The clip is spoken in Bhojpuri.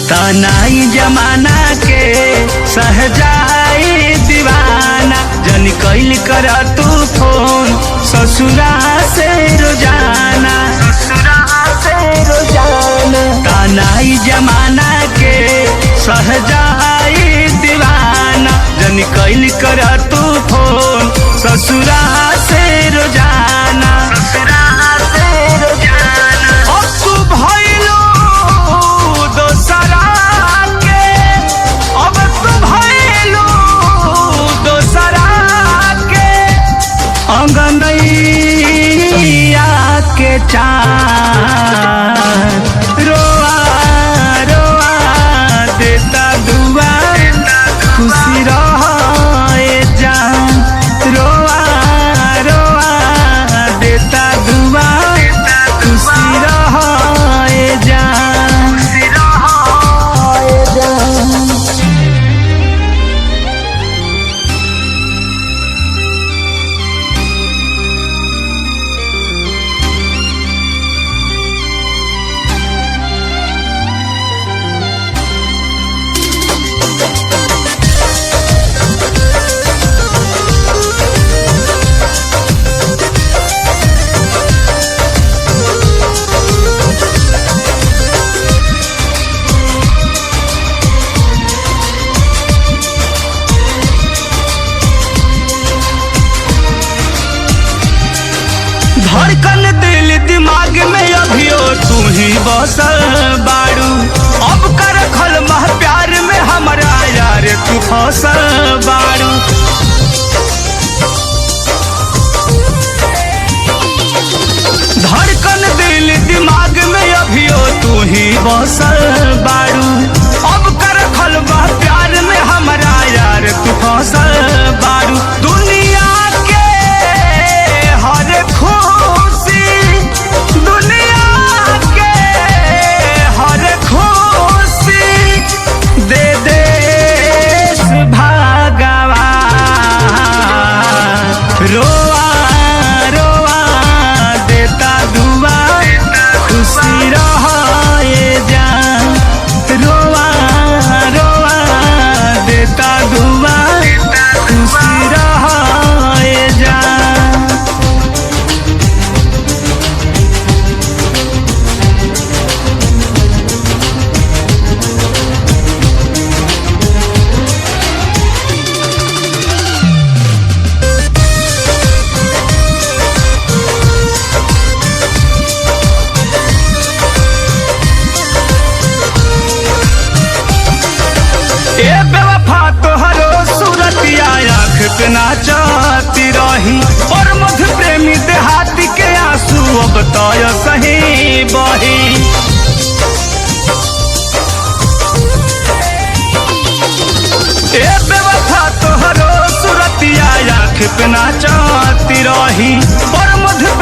तनाई जमाना के सहजाई दीवाना जन कैल कर तू फोन ससुरा से रोजाना तनाई जमाना के सहजाई दीवाना जन कैल कर तू फोन ससुरा से रोजाना अंगनैया के चाँद रोआ रोआ देता दुआ खुशी रहे जान रोआ रोआ देता दुआ खुशी रहे जान। धड़कन दिल दिमाग में अभियो तू ही बसल बाड़ू अब कर खल मह प्यार में हमारा यार तू फसल बाड़ू धड़कन दिल दिमाग में अभियो तू ही बसल बाड़ू अब कर खल मह प्यार में हमारा यार तू फसल बाड़ू दुनिया रोआ रोआ देता दुआ खुशी रहे जान रोआ रोआ देता दुआ खुशी रहे जान। ए बेवफा तोहरो सूरतिया आँख पे नाचती रही और मधु प्रेमी देहाती के आंसू अब तय सही बही ए बेवफा तोहरो सूरतिया आँख पे नाचती रही और मधु